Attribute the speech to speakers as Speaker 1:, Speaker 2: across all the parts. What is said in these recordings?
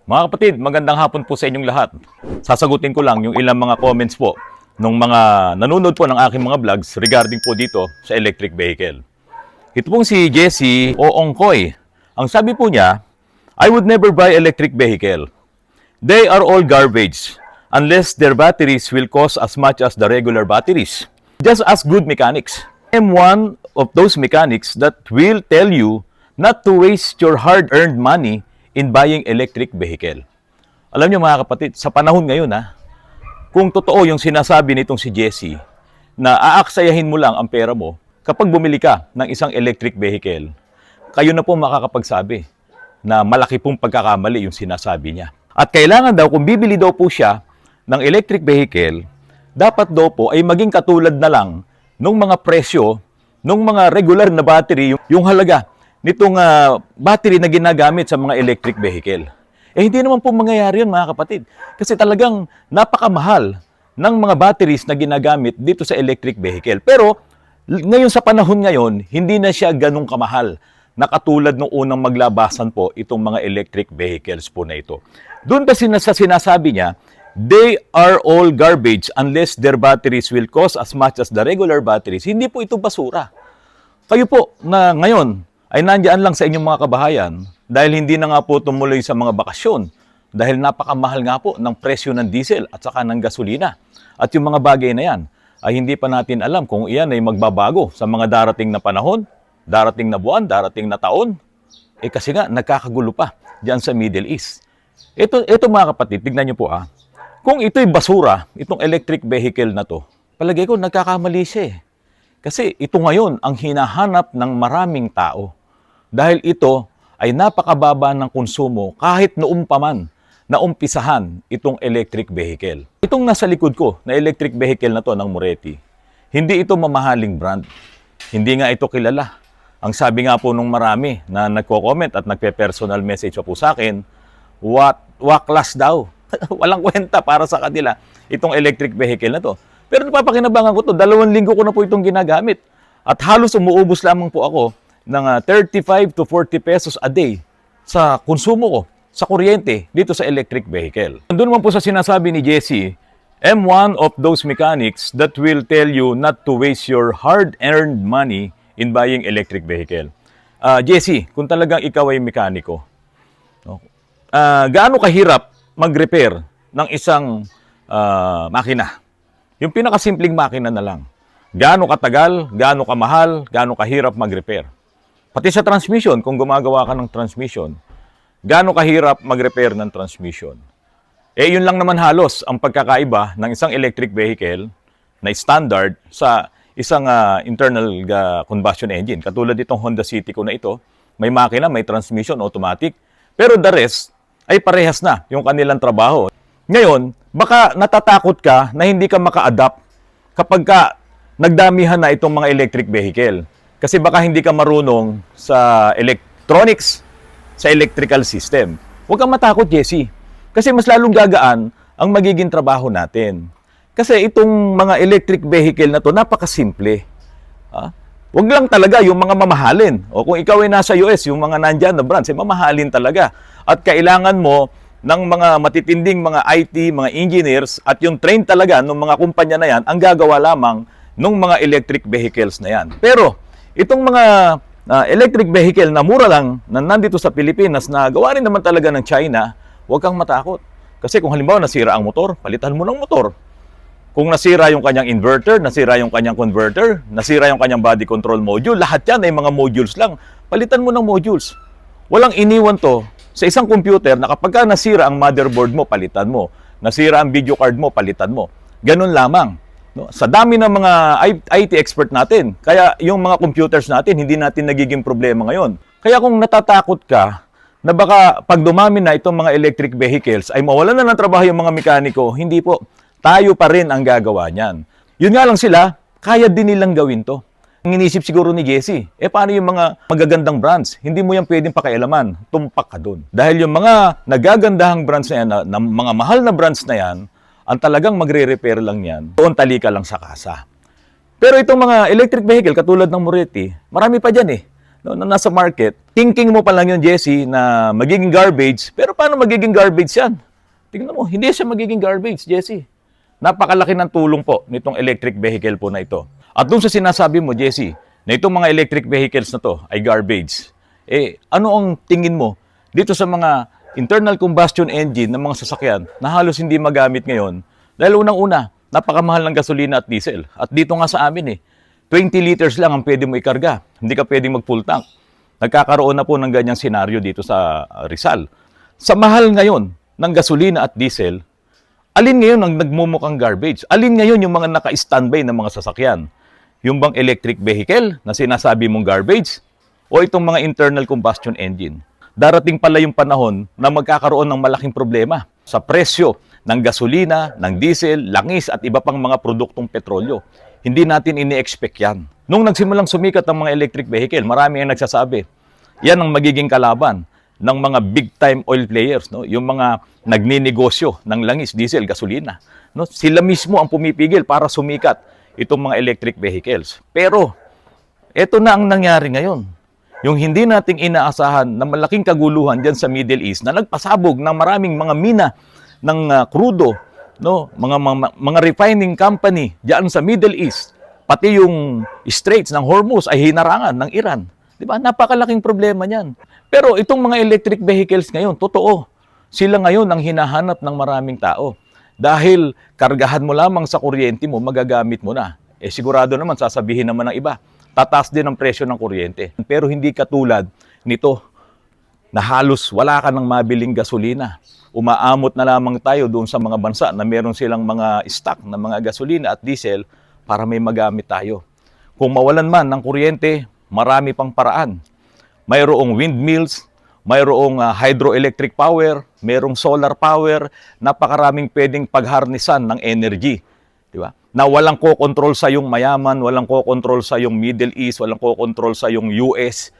Speaker 1: Mga kapatid, magandang hapon po sa inyong lahat. Sasagutin ko lang yung ilang mga comments po ng mga nanonood po ng aking mga vlogs regarding po dito sa electric vehicle. Ito pong si Jesse Oongkoy. Ang sabi po niya, I would never buy electric vehicle. They are all garbage unless their batteries will cost as much as the regular batteries. Just ask good mechanics. I am one of those mechanics that will tell you not to waste your hard-earned money in buying electric vehicle. Alam niyo mga kapatid, sa panahon ngayon kung totoo yung sinasabi nitong si Jesse na aaksayahin mo lang ang pera mo kapag bumili ka ng isang electric vehicle, kayo na po makakapagsabi na malaki pong pagkakamali yung sinasabi niya. At kailangan daw, kung bibili daw po siya ng electric vehicle, dapat daw po ay maging katulad na lang nung mga presyo, nung mga regular na battery, yung halaga nitong battery na ginagamit sa mga electric vehicle. Hindi naman po mangyayari yun mga kapatid. Kasi talagang napakamahal ng mga batteries na ginagamit dito sa electric vehicle. Pero ngayon sa panahon ngayon, hindi na siya ganun kamahal na katulad nung unang maglabasan po itong mga electric vehicles po na ito. Doon kasi sa sinasabi niya, they are all garbage unless their batteries will cost as much as the regular batteries. Hindi po ito basura. Kayo po na ngayon ay nandiyan lang sa inyong mga kabahayan dahil hindi na nga po tumuloy sa mga bakasyon dahil napakamahal nga po ng presyo ng diesel at saka ng gasolina. At yung mga bagay na yan ay hindi pa natin alam kung iyan ay magbabago sa mga darating na panahon, darating na buwan, darating na taon. Kasi nga nagkakagulo pa diyan sa Middle East. Ito mga kapatid, tignan niyo po kung ito'y basura, itong electric vehicle na to, palagay ko nagkakamali siya Kasi ito ngayon ang hinahanap ng maraming tao. Dahil ito ay napakababa ng konsumo kahit noong pa man na umpisahan itong electric vehicle. Itong nasa likod ko na electric vehicle na to ng Moretti, hindi ito mamahaling brand. Hindi nga ito kilala. Ang sabi nga po nung marami na nagko-comment at nagpe-personal message pa po sa akin, waklas daw. Walang kwenta para sa kanila itong electric vehicle na to. Pero napapakinabangan ko to, 2 linggo ko na po itong ginagamit. At halos umuubos lamang po ako ng 35 to 40 pesos a day sa konsumo ko, sa kuryente, dito sa electric vehicle. Doon naman po sa sinasabi ni Jesse, I'm one of those mechanics that will tell you not to waste your hard-earned money in buying electric vehicle. Jesse, kung talagang ikaw ay mekaniko, gaano kahirap mag-repair ng isang makina? Yung pinakasimpleng makina na lang. Gaano katagal, gaano kamahal, gaano kahirap mag-repair. Pati sa transmission, kung gumagawa ka ng transmission, gaano kahirap mag-repair ng transmission. Yun lang naman halos ang pagkakaiba ng isang electric vehicle na standard sa isang internal combustion engine. Katulad itong Honda City ko na ito, may makina, may transmission, automatic. Pero the rest ay parehas na yung kanilang trabaho. Ngayon, baka natatakot ka na hindi ka maka-adapt kapag nagdamihan na itong mga electric vehicle. Kasi baka hindi ka marunong sa electronics, sa electrical system. Huwag kang matakot, Jesse. Kasi mas lalong gagaan ang magiging trabaho natin. Kasi itong mga electric vehicle na to, napakasimple. Huwag lang talaga yung mga mamahalin. O kung ikaw ay nasa US, yung mga nandyan na brands, mamahalin talaga. At kailangan mo ng mga matitinding mga IT, mga engineers, at yung train talaga ng mga kumpanya na yan, ang gagawa lamang ng mga electric vehicles na yan. Pero, itong mga electric vehicle na mura lang, na nandito sa Pilipinas, na gawa rin naman talaga ng China, huwag kang matakot. Kasi kung halimbawa nasira ang motor, palitan mo ng motor. Kung nasira yung kanyang inverter, nasira yung kanyang converter, nasira yung kanyang body control module, lahat yan ay mga modules lang. Palitan mo ng modules. Walang iniwan to sa isang computer na kapag nasira ang motherboard mo, palitan mo. Nasira ang video card mo, palitan mo. Ganun lamang. No? Sa dami ng mga IT expert natin, kaya yung mga computers natin, hindi natin nagiging problema ngayon. Kaya kung natatakot ka na baka pag dumami na itong mga electric vehicles, ay mawalan na ng trabaho yung mga mekaniko, hindi po. Tayo pa rin ang gagawa niyan. Yun nga lang sila, kaya din nilang gawin to. Ang inisip siguro ni Jesse, paano yung mga magagandang brands? Hindi mo yan pwedeng pakialaman. Tumpak ka dun. Dahil yung mga nagagandahang brands na yan, na mga mahal na brands na yan, ang talagang magre-repair lang yan, doon talika lang sa kasa. Pero itong mga electric vehicle, katulad ng Moretti, marami pa dyan no, na nasa market, thinking mo pa lang yun, Jesse, na magiging garbage, pero paano magiging garbage yan? Tingnan mo, hindi siya magiging garbage, Jesse. Napakalaki ng tulong po nitong electric vehicle po na ito. At dun sa sinasabi mo, Jesse, na itong mga electric vehicles na to ay garbage, ano ang tingin mo dito sa mga internal combustion engine ng mga sasakyan na halos hindi magamit ngayon? Dahil unang-una, napakamahal ng gasolina at diesel. At dito nga sa amin 20 liters lang ang pwede mo ikarga. Hindi ka pwedeng mag-full tank. Nagkakaroon na po ng ganyang senaryo dito sa Rizal. Sa mahal ngayon ng gasolina at diesel, alin ngayon ang nagmumukhang garbage? Alin ngayon yung mga naka-standby na mga sasakyan? Yung bang electric vehicle na sinasabi mong garbage? O itong mga internal combustion engine? Darating pala yung panahon na magkakaroon ng malaking problema sa presyo ng gasolina, ng diesel, langis at iba pang mga produktong petrolyo. Hindi natin ini-expect yan. Nung nagsimulang sumikat ang mga electric vehicle, marami ang nagsasabi, yan ang magiging kalaban ng mga big-time oil players, no? Yung mga nagninegosyo ng langis, diesel, gasolina. No? Sila mismo ang pumipigil para sumikat itong mga electric vehicles. Pero, eto na ang nangyari ngayon. Yung hindi nating inaasahan na malaking kaguluhan dyan sa Middle East na nagpasabog ng maraming mga mina ng krudo, no, mga refining company diyan sa Middle East, pati yung Straits ng Hormuz ay hinarangan ng Iran. 'Di ba? Napakalaking problema niyan. Pero itong mga electric vehicles ngayon, totoo. Sila ngayon ang hinahanap ng maraming tao. Dahil kargahan mo lamang sa kuryente mo, magagamit mo na. Sigurado naman sasabihin naman ng iba, tataas din ang presyo ng kuryente. Pero hindi katulad nito na halos wala ka nang mabiling gasolina. Umaamot na lamang tayo doon sa mga bansa na meron silang mga stock na mga gasolina at diesel para may magamit tayo. Kung mawalan man ng kuryente, marami pang paraan. Mayroong windmills, mayroong hydroelectric power, mayroong solar power, napakaraming pwedeng pagharnisan ng energy. Di ba? Na walang ko-control sa yung mayaman, walang ko-control sa yung Middle East, walang ko-control sa yung US.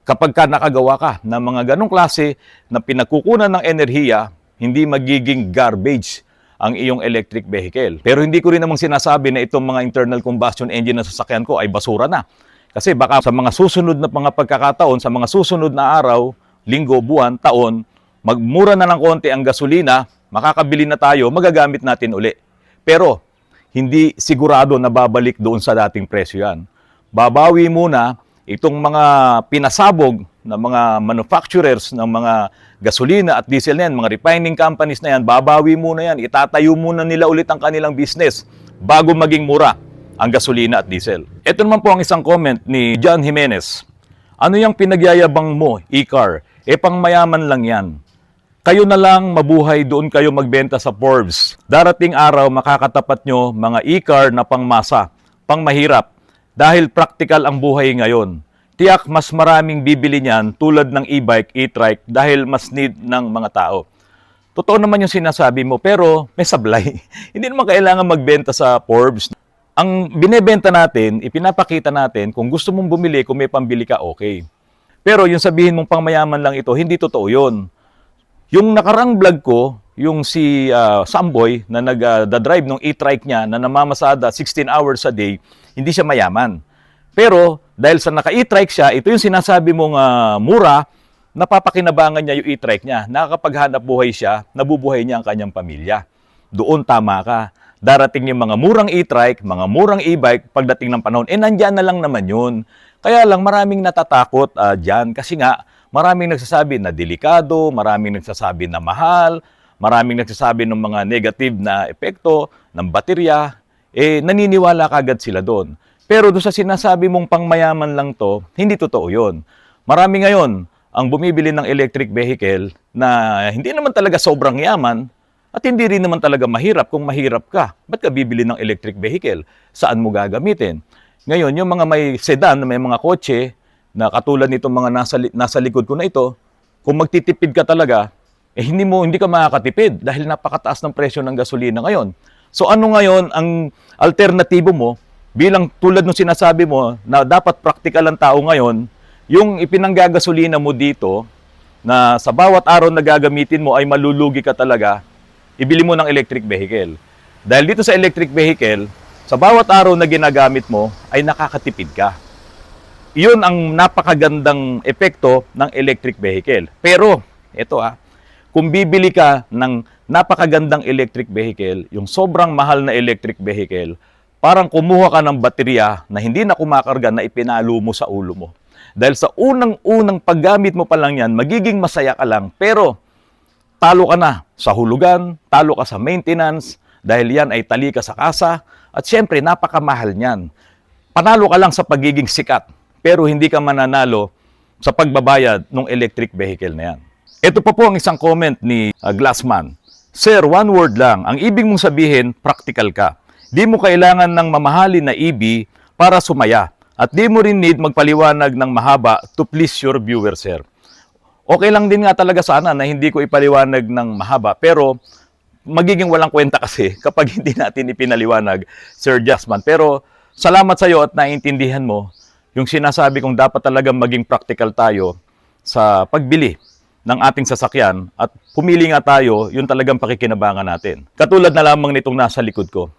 Speaker 1: Kapag ka nakagawa ka ng mga ganong klase na pinagkukunan ng enerhiya, hindi magiging garbage ang iyong electric vehicle. Pero hindi ko rin namang sinasabi na itong mga internal combustion engine na sasakyan ko ay basura na. Kasi baka sa mga susunod na mga pagkakataon, sa mga susunod na araw, linggo, buwan, taon, magmura na ng konti ang gasolina, makakabili na tayo, magagamit natin uli. Pero hindi sigurado na babalik doon sa dating presyo yan. Babawi muna itong mga pinasabog na mga manufacturers ng mga gasolina at diesel na yan, mga refining companies na yan, babawi muna yan, itatayo muna nila ulit ang kanilang business bago maging mura ang gasolina at diesel. Ito naman po ang isang comment ni John Jimenez. Ano yung pinagyayabang mo, e-car? Pang mayaman lang yan. Kayo na lang mabuhay, doon kayo magbenta sa Forbes. Darating araw, makakatapat nyo mga e-car na pangmasa, pangmahirap. Dahil practical ang buhay ngayon. Tiyak mas maraming bibili niyan tulad ng e-bike, e-trike dahil mas need ng mga tao. Totoo naman yung sinasabi mo pero may sablay. Hindi naman kailangan magbenta sa Forbes. Ang binebenta natin, ipinapakita natin kung gusto mong bumili, kung may pambili ka, okay. Pero yung sabihin mong pangmayaman lang ito, hindi totoo yun. Yung nakarang vlog ko, yung si Samboy na nag-drive ng e-trike niya na namamasada 16 hours a day, hindi siya mayaman. Pero dahil sa naka-e-trike siya, ito yung sinasabi mong mura, napapakinabangan niya yung e-trike niya. Nakakapaghanap buhay siya, nabubuhay niya ang kanyang pamilya. Doon tama ka. Darating yung mga murang e-trike, mga murang e-bike pagdating ng panahon. Nandyan na lang naman yun. Kaya lang maraming natatakot dyan kasi nga maraming nagsasabi na delikado, maraming nagsasabi na mahal, maraming nagsasabi ng mga negative na epekto ng baterya, naniniwala kagad sila doon. Pero doon sa sinasabi mong pangmayaman lang to, hindi totoo yun. Marami ngayon ang bumibili ng electric vehicle na hindi naman talaga sobrang yaman at hindi rin naman talaga mahirap. Kung mahirap ka, ba't ka bibili ng electric vehicle? Saan mo gagamitin? Ngayon, yung mga may sedan, may mga kotse, na katulad nitong mga nasa likod ko na ito, kung magtitipid ka talaga, hindi ka makakatipid dahil napakataas ng presyo ng gasolina ngayon. So ano ngayon ang alternatibo mo bilang tulad ng sinasabi mo na dapat practical ang tao ngayon, yung ipinanggagasolina mo dito na sa bawat araw na gagamitin mo ay malulugi ka talaga, ibili mo ng electric vehicle. Dahil dito sa electric vehicle, sa bawat araw na ginagamit mo ay nakakatipid ka. Iyon ang napakagandang epekto ng electric vehicle. Pero, ito kung bibili ka ng napakagandang electric vehicle, yung sobrang mahal na electric vehicle, parang kumuha ka ng baterya na hindi na kumakarga na ipinalo mo sa ulo mo. Dahil sa unang-unang paggamit mo pa lang yan, magiging masaya ka lang. Pero, talo ka na sa hulugan, talo ka sa maintenance, dahil yan ay tali ka sa kasa, at syempre, napakamahal niyan. Panalo ka lang sa pagiging sikat, pero hindi ka mananalo sa pagbabayad ng electric vehicle na yan. Ito pa po ang isang comment ni Glassman. Sir, one word lang. Ang ibig mong sabihin, practical ka. Di mo kailangan ng mamahalin na EV para sumaya. At di mo rin need magpaliwanag ng mahaba to please your viewer, sir. Okay lang din nga talaga sana na hindi ko ipaliwanag ng mahaba, pero magiging walang kwenta kasi kapag hindi natin ipinaliwanag, Sir Jasman. Pero salamat sa iyo at naiintindihan mo yung sinasabi kong dapat talagang maging practical tayo sa pagbili ng ating sasakyan at pumili nga tayo yung talagang pakikinabangan natin. Katulad na lamang nitong nasa likod ko.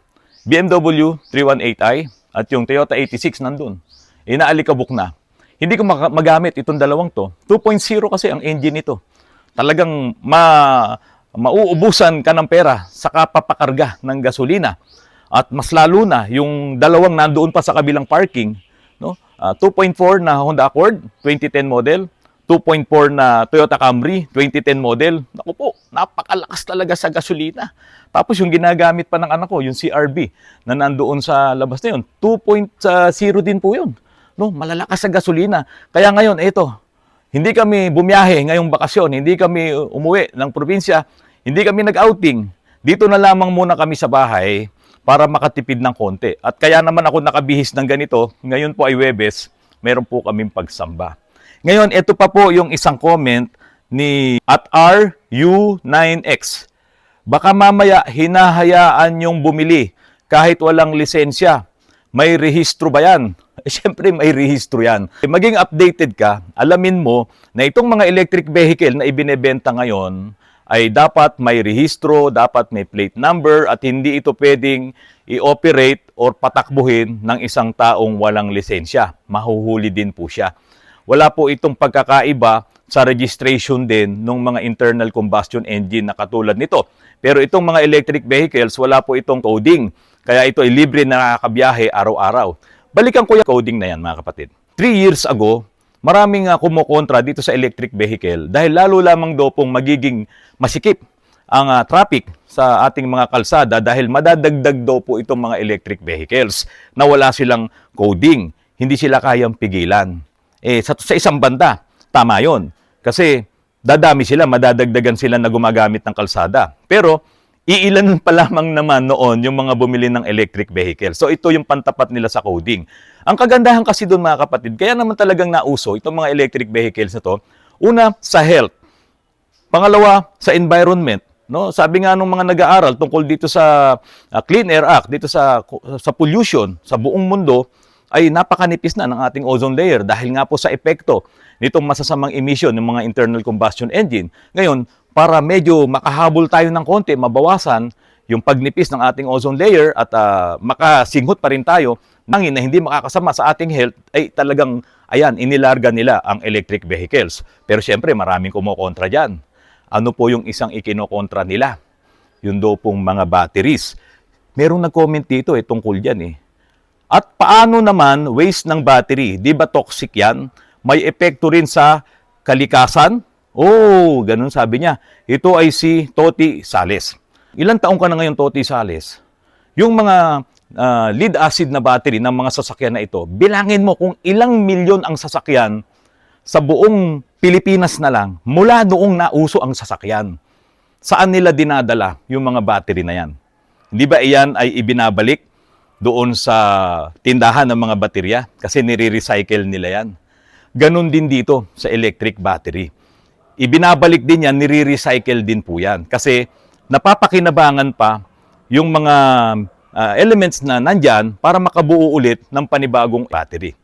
Speaker 1: BMW 318i at yung Toyota 86 nandun. Inaalikabok na. Hindi ko magamit itong dalawang to. 2.0 kasi ang engine nito. Talagang mauubusan ka ng pera sa kapapakarga ng gasolina. At mas lalo na, yung dalawang nandoon pa sa kabilang parking, no? 2.4 na Honda Accord, 2010 model, 2.4 na Toyota Camry, 2010 model. Naku po, napakalakas talaga sa gasolina. Tapos yung ginagamit pa ng anak ko, yung CRV, na nandoon sa labas na yun, 2.0 din po yun. No? Malalakas sa gasolina. Kaya ngayon, ito, hindi kami bumiyahe ngayong bakasyon, hindi kami umuwi ng probinsya, hindi kami nag-outing. Dito na lamang muna kami sa bahay para makatipid ng konti. At kaya naman ako nakabihis ng ganito, ngayon po ay Huwebes, meron po kaming pagsamba. Ngayon, ito pa po yung isang comment ni @RU9X. Baka mamaya hinahayaan yung bumili kahit walang lisensya. May rehistro ba yan? Siyempre may rehistro yan. Maging updated ka, alamin mo na itong mga electric vehicle na ibinebenta ngayon ay dapat may rehistro, dapat may plate number, at hindi ito pwedeng i-operate or patakbuhin ng isang taong walang lisensya. Mahuhuli din po siya. Wala po itong pagkakaiba sa registration din ng mga internal combustion engine na katulad nito. Pero itong mga electric vehicles, wala po itong coding. Kaya ito ay libre na nakakabiyahe araw-araw. Balikan ko yung coding na yan, mga kapatid. 3 years ago, maraming kumukontra dito sa electric vehicle dahil lalo lamang daw pong magiging masikip ang traffic sa ating mga kalsada dahil madadagdag daw po itong mga electric vehicles na wala silang coding. Hindi sila kayang pigilan. Sa isang banda, tama yon. Kasi dadami sila, madadagdagan sila na gumagamit ng kalsada. Pero iilan pa lamang naman noon yung mga bumili ng electric vehicle. So ito yung pantapat nila sa coding. Ang kagandahan kasi doon, mga kapatid, kaya naman talagang nauso itong mga electric vehicles na to. Una, sa health. Pangalawa, sa environment. No? Sabi nga nung mga nag-aaral tungkol dito sa Clean Air Act, dito sa pollution sa buong mundo, ay napakanipis na ng ating ozone layer dahil nga po sa epekto nitong masasamang emission ng mga internal combustion engine. Ngayon, para medyo makahabol tayo ng konti, mabawasan yung pagnipis ng ating ozone layer at makasinghot pa rin tayo, nangin na hindi makakasama sa ating health, ay talagang, ayan, inilarga nila ang electric vehicles. Pero syempre, maraming kumukontra dyan. Ano po yung isang ikinokontra nila? Yun daw pong mga batteries. Merong nag-comment dito tungkol dyan At paano naman waste ng battery? Di ba toxic yan? May epekto rin sa kalikasan? Oh, ganun sabi niya. Ito ay si Toti Sales. Ilang taong ka na ngayon, Toti Sales? Yung mga lead acid na battery ng mga sasakyan na ito, bilangin mo kung ilang milyon ang sasakyan sa buong Pilipinas na lang mula noong nauso ang sasakyan. Saan nila dinadala yung mga battery na yan? Hindi ba iyan ay ibinabalik doon sa tindahan ng mga baterya kasi nire-recycle nila yan? Ganon din dito sa electric battery. Ibinabalik din yan, nire-recycle din po yan. Kasi napapakinabangan pa yung mga elements na nandyan para makabuo ulit ng panibagong battery.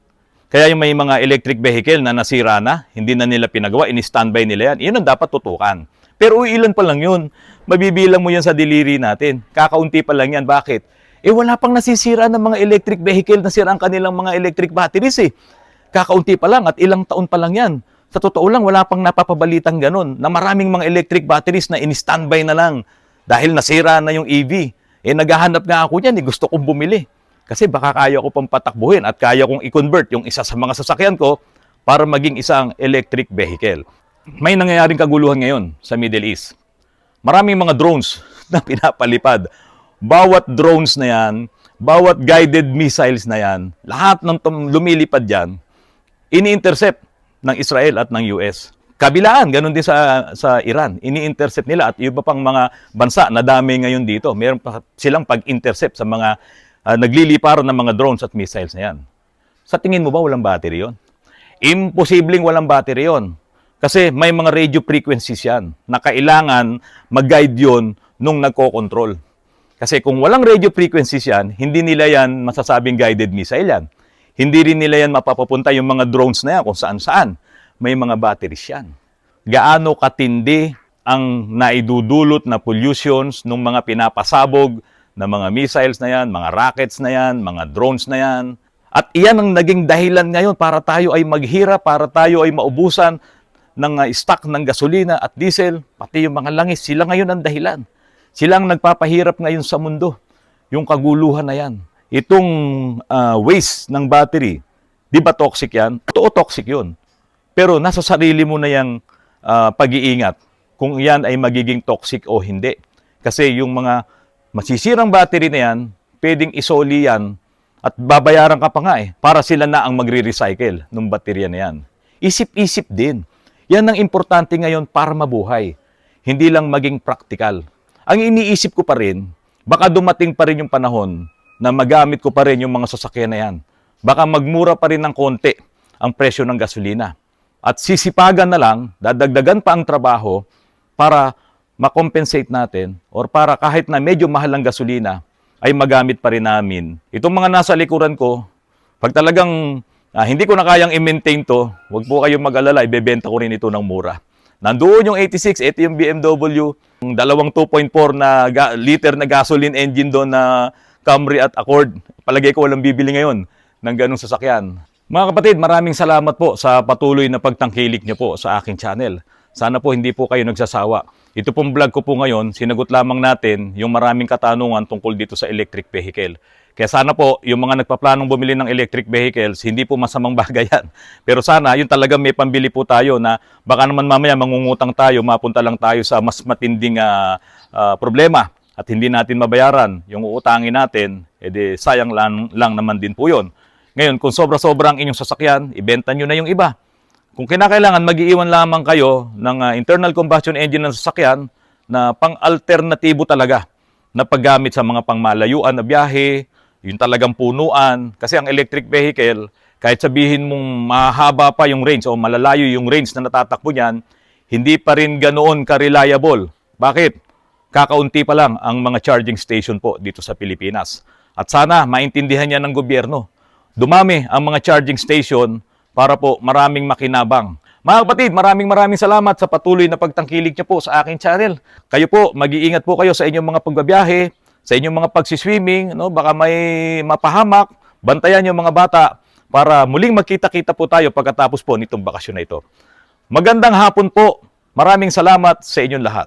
Speaker 1: Kaya yung may mga electric vehicle na nasira na, hindi na nila pinagawa, ini-standby nila yan, yun ang dapat tutukan. Pero ilan pa lang yun. Mabibilang mo yan sa diliri natin. Kakaunti pa lang yan. Bakit? Wala pang nasisira ng mga electric vehicle, nasira ang kanilang mga electric batteries Kakaunti pa lang at ilang taon pa lang yan. Sa totoo lang, wala pang napapabalitang ganun na maraming mga electric batteries na in-standby na lang dahil nasira na yung EV. Naghahanap nga ako niyan, gusto kong bumili. Kasi baka kaya ko pang patakbuhin at kaya kong i-convert yung isa sa mga sasakyan ko para maging isang electric vehicle. May nangyayaring kaguluhan ngayon sa Middle East. Maraming mga drones na pinapalipad. Bawat drones na yan, bawat guided missiles na yan, lahat ng lumilipad yan, ini-intercept ng Israel at ng US. Kabilaan, ganun din sa Iran. Ini-intercept nila at iba pang mga bansa na dami ngayon dito. Meron pa silang pag-intercept sa mga nagliliparan ng mga drones at missiles na yan. Sa tingin mo ba walang battery yon? Imposibleng walang battery yon. Kasi may mga radio frequencies yan na kailangan mag-guide yun nung nagko-control. Kasi kung walang radio frequencies yan, hindi nila yan masasabing guided missile yan. Hindi rin nila yan mapapapunta yung mga drones na yan kung saan-saan. May mga batteries yan. Gaano katindi ang naidudulot na pollutions ng mga pinapasabog na mga missiles na yan, mga rockets na yan, mga drones na yan. At iyan ang naging dahilan ngayon para tayo ay maghirap, para tayo ay maubusan ng stock ng gasolina at diesel, pati yung mga langis, sila ngayon ang dahilan. Sila ang nagpapahirap ngayon sa mundo. Yung kaguluhan na yan. Itong waste ng battery, di ba toxic yan? Totoo toxic yun. Pero nasa sarili mo na yung pag-iingat kung yan ay magiging toxic o hindi. Kasi yung mga masisirang battery na yan, pwedeng isoli yan at babayaran ka pa nga para sila na ang magre-recycle ng baterya na yan. Isip-isip din. Yan ang importante ngayon para mabuhay. Hindi lang maging practical. Ang iniisip ko pa rin, baka dumating pa rin yung panahon na magamit ko pa rin yung mga sasakyan na yan. Baka magmura pa rin ng konti ang presyo ng gasolina. At sisipagan na lang, dadagdagan pa ang trabaho para makompensate natin or para kahit na medyo mahal ang gasolina, ay magamit pa rin namin. Itong mga nasa likuran ko, pag talagang hindi ko na kayang i-maintain to, huwag po kayong mag-alala, ibebenta ko rin ito ng mura. Nandoon yung 86, ito yung BMW, yung dalawang 2.4 na liter na gasoline engine doon na Camry at Accord. Palagay ko walang bibili ngayon ng ganung sasakyan. Mga kapatid, maraming salamat po sa patuloy na pagtangkilik niyo po sa aking channel. Sana po hindi po kayo nagsasawa. Ito pong vlog ko po ngayon, sinagot lamang natin yung maraming katanungan tungkol dito sa electric vehicle. Kaya sana po, yung mga nagpaplanong bumili ng electric vehicles, hindi po masamang bagay yan. Pero sana, yun talaga may pambili po tayo na baka naman mamaya mangungutang tayo, mapunta lang tayo sa mas matinding problema at hindi natin mabayaran yung uutangin natin, edi sayang lang naman din po yun. Ngayon, kung sobra-sobra ang inyong sasakyan, ibenta nyo na yung iba. Kung kinakailangan, mag-iiwan lamang kayo ng internal combustion engine ng sasakyan na pang-alternatibo talaga na paggamit sa mga pangmalayuan na biyahe, yung talagang punuan. Kasi ang electric vehicle, kahit sabihin mong mahaba pa yung range o malalayo yung range na natatakbo niyan, hindi pa rin ganoon ka-reliable. Bakit? Kakaunti pa lang ang mga charging station po dito sa Pilipinas. At sana maintindihan niya ng gobyerno. Dumami ang mga charging station para po maraming makinabang. Mga kapatid, maraming salamat sa patuloy na pagtangkilik niyo po sa aking channel. Kayo po, mag-iingat po kayo sa inyong mga pagbabiyahe, sa inyong mga pagsiswimming, no? Baka may mapahamak, bantayan yung mga bata para muling magkita-kita po tayo pagkatapos po nitong bakasyon na ito. Magandang hapon po. Maraming salamat sa inyong lahat.